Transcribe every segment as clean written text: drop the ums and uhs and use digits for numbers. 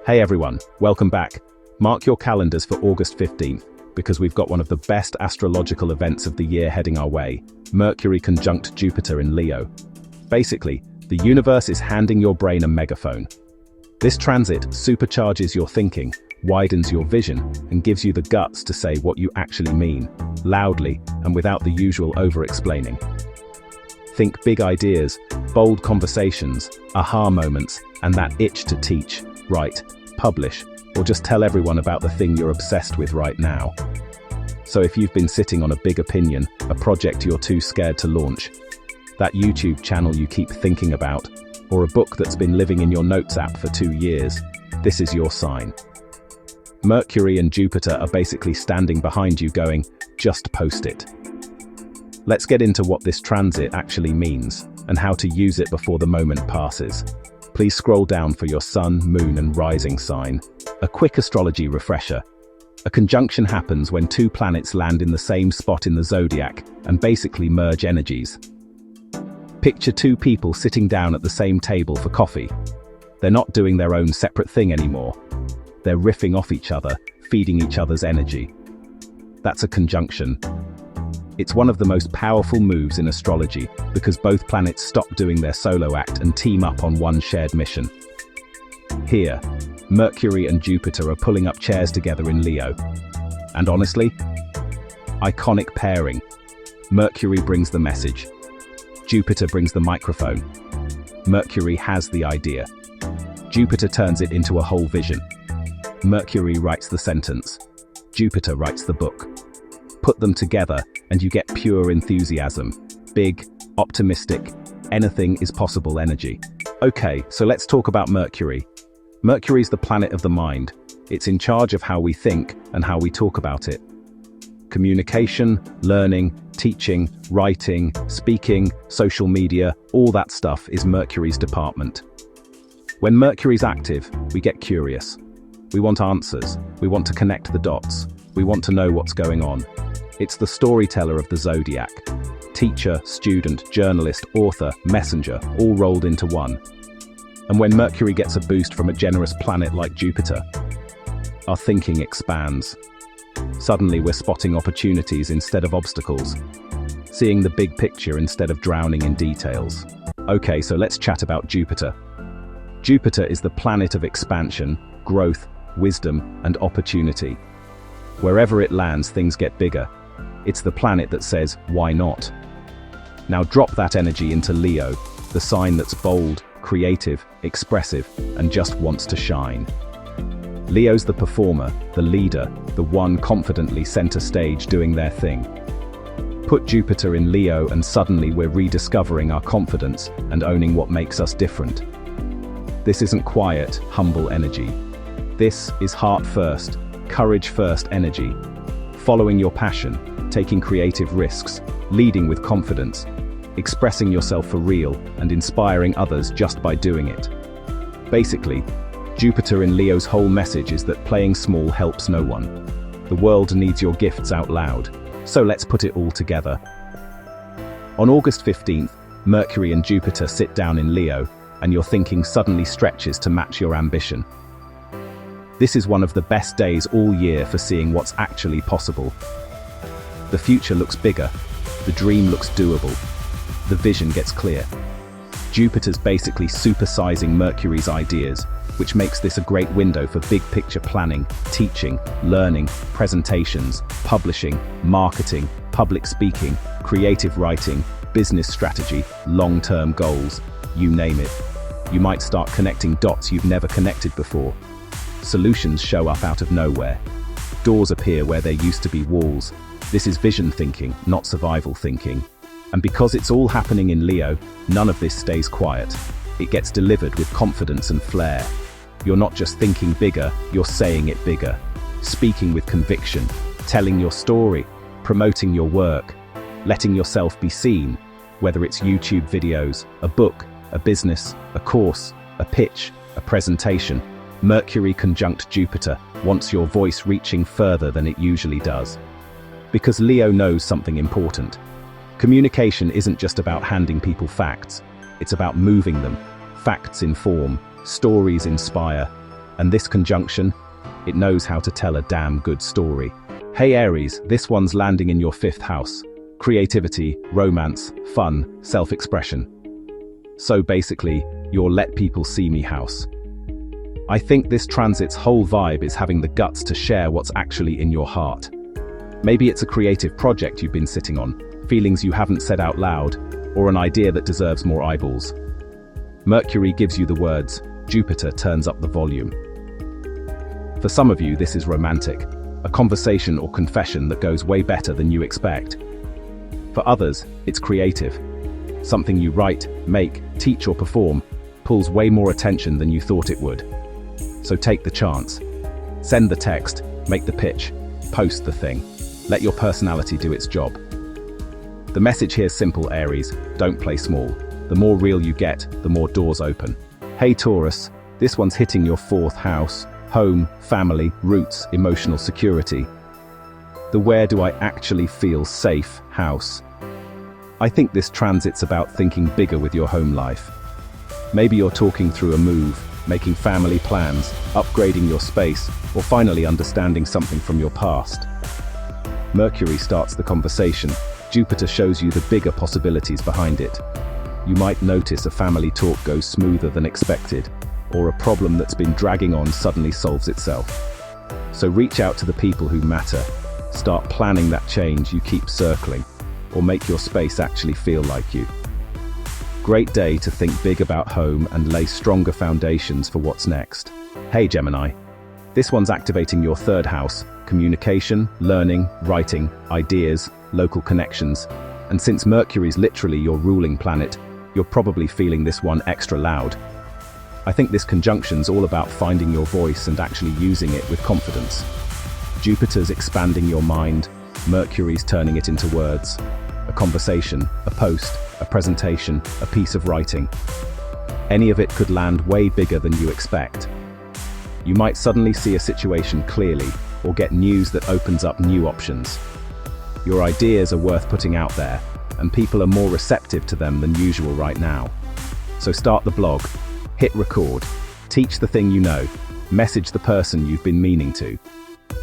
Hey everyone, welcome back. Mark your calendars for August 15th, because we've got one of the best astrological events of the year heading our way, Mercury Conjunct Jupiter in Leo. Basically, the universe is handing your brain a megaphone. This transit supercharges your thinking, widens your vision, and gives you the guts to say what you actually mean, loudly and without the usual over-explaining. Think big ideas, bold conversations, aha moments, and that itch to teach, write, publish, or just tell everyone about the thing you're obsessed with right now. So if you've been sitting on a big opinion, a project you're too scared to launch, that YouTube channel you keep thinking about, or a book that's been living in your notes app for 2 years, this is your sign. Mercury and Jupiter are basically standing behind you going, just post it. Let's get into what this transit actually means, and how to use it before the moment passes. Please scroll down for your sun, moon, and rising sign. A quick astrology refresher. A conjunction happens when two planets land in the same spot in the zodiac and basically merge energies. Picture two people sitting down at the same table for coffee. They're not doing their own separate thing anymore. They're riffing off each other, feeding each other's energy. That's a conjunction. It's one of the most powerful moves in astrology because both planets stop doing their solo act and team up on one shared mission. Here, Mercury and Jupiter are pulling up chairs together in Leo. And honestly, iconic pairing. Mercury brings the message. Jupiter brings the microphone. Mercury has the idea. Jupiter turns it into a whole vision. Mercury writes the sentence. Jupiter writes the book. Put them together and you get pure enthusiasm. Big, optimistic, anything is possible energy. Okay, so let's talk about Mercury. Mercury's the planet of the mind. It's in charge of how we think and how we talk about it. Communication, learning, teaching, writing, speaking, social media, all that stuff is Mercury's department. When Mercury's active, we get curious. We want answers. We want to connect the dots. We want to know what's going on. It's the storyteller of the zodiac. Teacher, student, journalist, author, messenger, all rolled into one. And when Mercury gets a boost from a generous planet like Jupiter, our thinking expands. Suddenly we're spotting opportunities instead of obstacles, seeing the big picture instead of drowning in details. Okay, so let's chat about Jupiter. Jupiter is the planet of expansion, growth, wisdom, and opportunity. Wherever it lands, things get bigger. It's the planet that says, why not? Now drop that energy into Leo, the sign that's bold, creative, expressive, and just wants to shine. Leo's the performer, the leader, the one confidently center stage doing their thing. Put Jupiter in Leo and suddenly we're rediscovering our confidence and owning what makes us different. This isn't quiet, humble energy. This is heart first, courage first energy. Following your passion, taking creative risks, leading with confidence, expressing yourself for real and inspiring others just by doing it. Basically, Jupiter in Leo's whole message is that playing small helps no one. The world needs your gifts out loud, so let's put it all together. On August 15th, Mercury and Jupiter sit down in Leo, and your thinking suddenly stretches to match your ambition. This is one of the best days all year for seeing what's actually possible. The future looks bigger, the dream looks doable, the vision gets clear. Jupiter's basically supersizing Mercury's ideas, which makes this a great window for big picture planning, teaching, learning, presentations, publishing, marketing, public speaking, creative writing, business strategy, long-term goals, you name it. You might start connecting dots you've never connected before. Solutions show up out of nowhere. Doors appear where there used to be walls. This is vision thinking, not survival thinking. And because it's all happening in Leo, none of this stays quiet. It gets delivered with confidence and flair. You're not just thinking bigger, you're saying it bigger. Speaking with conviction, telling your story, promoting your work, letting yourself be seen, whether it's YouTube videos, a book, a business, a course, a pitch, a presentation. Mercury conjunct Jupiter wants your voice reaching further than it usually does. Because Leo knows something important. Communication isn't just about handing people facts, it's about moving them. Facts inform, stories inspire, And this conjunction, it knows how to tell a damn good story. Hey Aries, this one's landing in your 5th house. Creativity, romance, fun, self-expression. So basically, your let people see me house. I think this transit's whole vibe is having the guts to share what's actually in your heart. Maybe it's a creative project you've been sitting on, feelings you haven't said out loud, or an idea that deserves more eyeballs. Mercury gives you the words, Jupiter turns up the volume. For some of you, this is romantic, a conversation or confession that goes way better than you expect. For others, it's creative. Something you write, make, teach or perform pulls way more attention than you thought it would. So take the chance. Send the text, make the pitch, post the thing. Let your personality do its job. The message here's simple, Aries, don't play small. The more real you get, the more doors open. Hey Taurus, this one's hitting your 4th house, home, family, roots, emotional security. The where do I actually feel safe house. I think this transit's about thinking bigger with your home life. Maybe you're talking through a move, making family plans, upgrading your space, or finally understanding something from your past. Mercury starts the conversation. Jupiter shows you the bigger possibilities behind it. You might notice a family talk goes smoother than expected, or a problem that's been dragging on suddenly solves itself. So reach out to the people who matter. Start planning that change you keep circling, or make your space actually feel like you. Great day to think big about home and lay stronger foundations for what's next. Hey Gemini, this one's activating your 3rd house, communication, learning, writing, ideas, local connections. And since Mercury's literally your ruling planet, you're probably feeling this one extra loud. I think this conjunction's all about finding your voice and actually using it with confidence. Jupiter's expanding your mind, Mercury's turning it into words. A conversation, a post, a presentation, a piece of writing. Any of it could land way bigger than you expect. You might suddenly see a situation clearly, or get news that opens up new options. Your ideas are worth putting out there, and people are more receptive to them than usual right now. So start the blog, hit record, teach the thing you know, message the person you've been meaning to.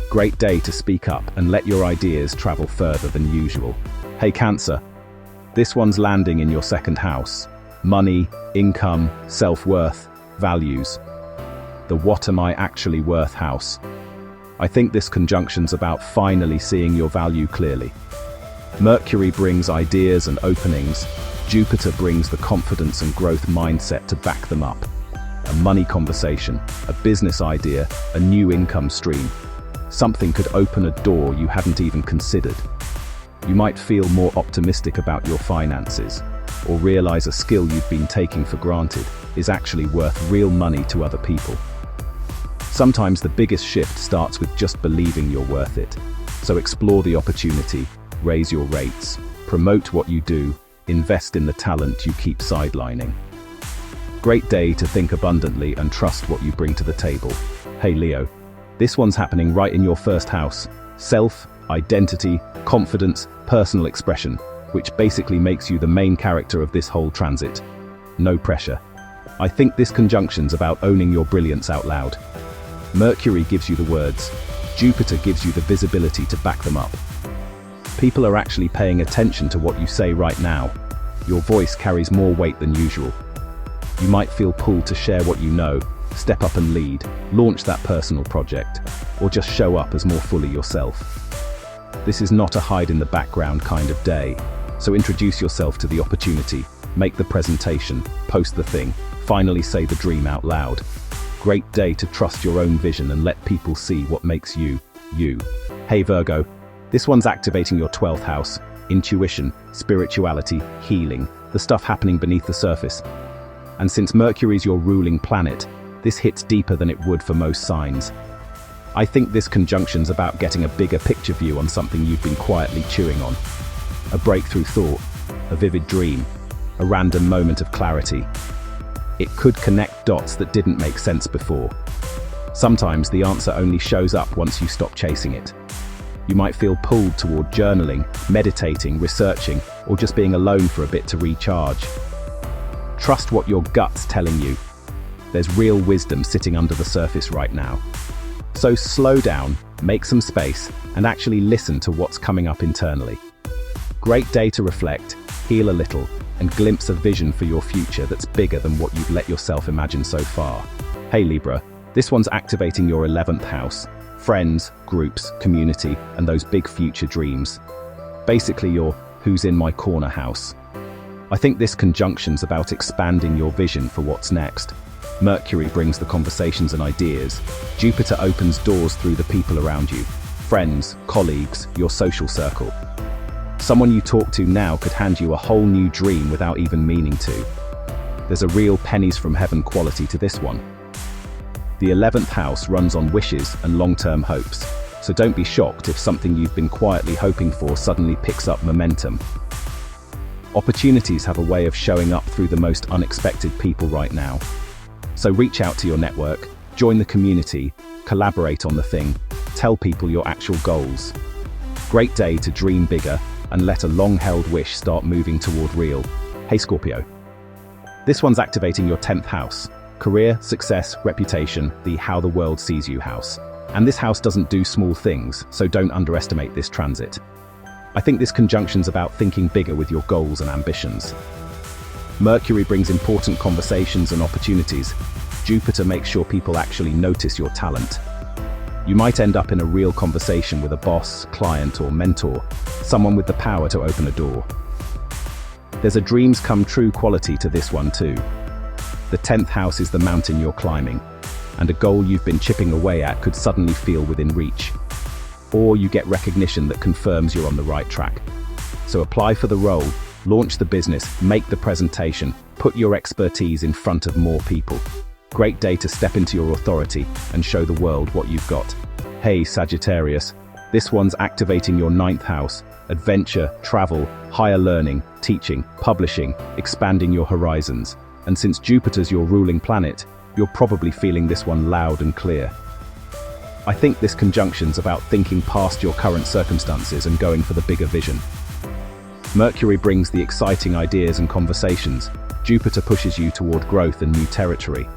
Great day to speak up and let your ideas travel further than usual. Hey Cancer, this one's landing in your 2nd house. Money, income, self-worth, values. The what am I actually worth house. I think this conjunction's about finally seeing your value clearly. Mercury brings ideas and openings. Jupiter brings the confidence and growth mindset to back them up. A money conversation, a business idea, a new income stream. Something could open a door you hadn't even considered. You might feel more optimistic about your finances, or realize a skill you've been taking for granted is actually worth real money to other people. Sometimes the biggest shift starts with just believing you're worth it. So explore the opportunity, raise your rates, promote what you do, invest in the talent you keep sidelining. Great day to think abundantly and trust what you bring to the table. Hey Leo, this one's happening right in your 1st house. Self, identity, confidence, personal expression, which basically makes you the main character of this whole transit. No pressure. I think this conjunction's about owning your brilliance out loud. Mercury gives you the words, Jupiter gives you the visibility to back them up. People are actually paying attention to what you say right now. Your voice carries more weight than usual. You might feel pulled to share what you know, step up and lead, launch that personal project, or just show up as more fully yourself. This is not a hide in the background kind of day, so introduce yourself to the opportunity, make the presentation, post the thing, finally say the dream out loud. Great day to trust your own vision and let people see what makes you, you. Hey Virgo, this one's activating your 12th house, intuition, spirituality, healing, the stuff happening beneath the surface. And since Mercury's your ruling planet, this hits deeper than it would for most signs. I think this conjunction's about getting a bigger picture view on something you've been quietly chewing on. A breakthrough thought, a vivid dream, a random moment of clarity. It could connect dots that didn't make sense before. Sometimes the answer only shows up once you stop chasing it. You might feel pulled toward journaling, meditating, researching, or just being alone for a bit to recharge. Trust what your gut's telling you. there's real wisdom sitting under the surface right now. So slow down, make some space, and actually listen to what's coming up internally. Great day to reflect, heal a little, and glimpse a vision for your future that's bigger than what you've let yourself imagine so far. Hey Libra, this one's activating your 11th house. Friends, groups, community, and those big future dreams. Basically your who's in my corner house. I think this conjunction's about expanding your vision for what's next. Mercury brings the conversations and ideas. Jupiter opens doors through the people around you. Friends, colleagues, your social circle. Someone you talk to now could hand you a whole new dream without even meaning to. There's a real pennies from heaven quality to this one. The 11th house runs on wishes and long-term hopes, so don't be shocked if something you've been quietly hoping for suddenly picks up momentum. Opportunities have a way of showing up through the most unexpected people right now. So reach out to your network, join the community, collaborate on the thing, tell people your actual goals. Great day to dream bigger and let a long-held wish start moving toward real. Hey Scorpio. This one's activating your 10th house. Career, success, reputation, the how the world sees you house. And this house doesn't do small things, so don't underestimate this transit. I think this conjunction's about thinking bigger with your goals and ambitions. Mercury brings important conversations and opportunities. Jupiter makes sure people actually notice your talent. You might end up in a real conversation with a boss, client, or mentor, someone with the power to open a door. There's a dreams come true quality to this one too. The 10th house is the mountain you're climbing, and a goal you've been chipping away at could suddenly feel within reach. Or you get recognition that confirms you're on the right track. So apply for the role, launch the business, make the presentation, put your expertise in front of more people. Great day to step into your authority and show the world what you've got. Hey Sagittarius, this one's activating your 9th house. Adventure, travel, higher learning, teaching, publishing, expanding your horizons. And since Jupiter's your ruling planet, you're probably feeling this one loud and clear. I think this conjunction's about thinking past your current circumstances and going for the bigger vision. Mercury brings the exciting ideas and conversations. Jupiter pushes you toward growth and new territory.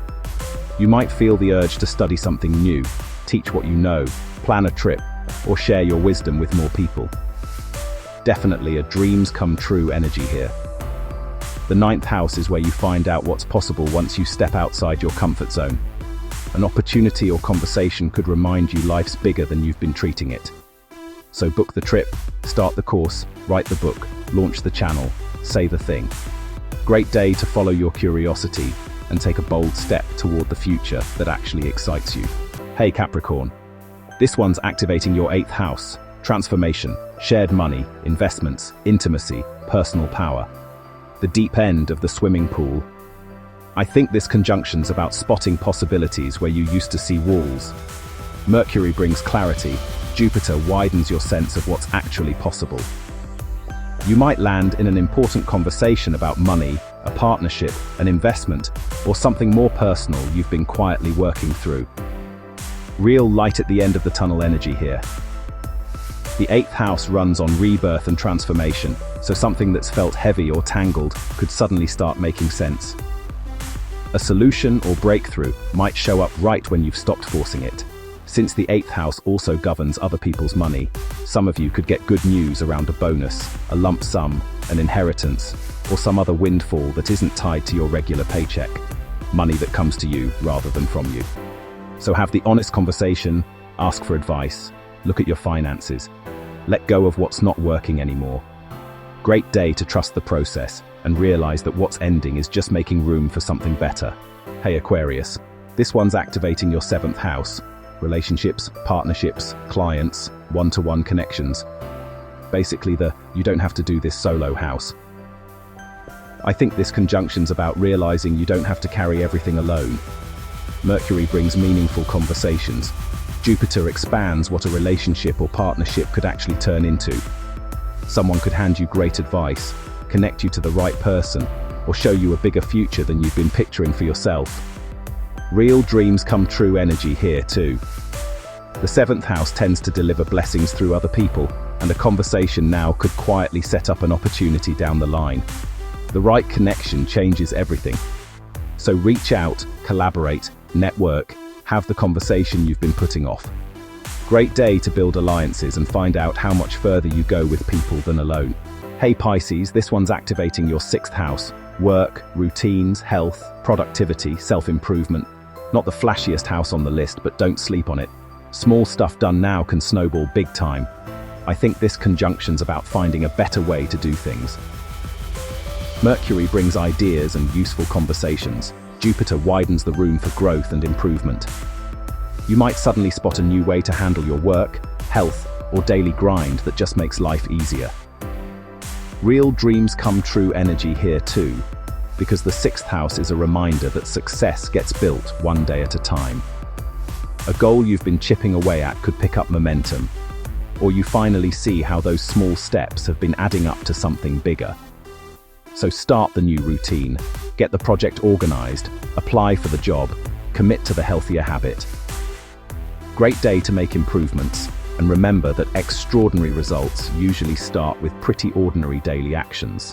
You might feel the urge to study something new, teach what you know, plan a trip, or share your wisdom with more people. Definitely a dreams come true energy here. The 9th house is where you find out what's possible once you step outside your comfort zone. An opportunity or conversation could remind you life's bigger than you've been treating it. So book the trip, start the course, write the book, launch the channel, say the thing. Great day to follow your curiosity and take a bold step toward the future that actually excites you. Hey Capricorn. This one's activating your 8th house. Transformation, shared money, investments, intimacy, personal power. The deep end of the swimming pool. I think this conjunction's about spotting possibilities where you used to see walls. Mercury brings clarity. Jupiter widens your sense of what's actually possible. You might land in an important conversation about money, a partnership, an investment, or something more personal you've been quietly working through. Real light at the end of the tunnel energy here. The 8th house runs on rebirth and transformation, so something that's felt heavy or tangled could suddenly start making sense. A solution or breakthrough might show up right when you've stopped forcing it. Since the 8th house also governs other people's money, some of you could get good news around a bonus, a lump sum, an inheritance, or some other windfall that isn't tied to your regular paycheck. Money that comes to you rather than from you. So have the honest conversation, ask for advice, look at your finances. Let go of what's not working anymore. Great day to trust the process and realize that what's ending is just making room for something better. Hey Aquarius, this one's activating your 7th house. Relationships, partnerships, clients, one-to-one connections. Basically the you don't have to do this solo house. I think this conjunction's about realizing you don't have to carry everything alone. Mercury brings meaningful conversations. Jupiter expands what a relationship or partnership could actually turn into. Someone could hand you great advice, connect you to the right person, or show you a bigger future than you've been picturing for yourself. Real dreams come true energy here too. The 7th house tends to deliver blessings through other people, and a conversation now could quietly set up an opportunity down the line. The right connection changes everything. So reach out, collaborate, network, have the conversation you've been putting off. Great day to build alliances and find out how much further you go with people than alone. Hey Pisces, this one's activating your 6th house. Work, routines, health, productivity, self-improvement. Not the flashiest house on the list, but don't sleep on it. Small stuff done now can snowball big time. I think this conjunction's about finding a better way to do things. Mercury brings ideas and useful conversations. Jupiter widens the room for growth and improvement. You might suddenly spot a new way to handle your work, health, or daily grind that just makes life easier. Real dreams come true energy here too, because the 6th house is a reminder that success gets built one day at a time. A goal you've been chipping away at could pick up momentum, or you finally see how those small steps have been adding up to something bigger. So start the new routine, get the project organized, apply for the job, commit to the healthier habit. Great day to make improvements, and remember that extraordinary results usually start with pretty ordinary daily actions.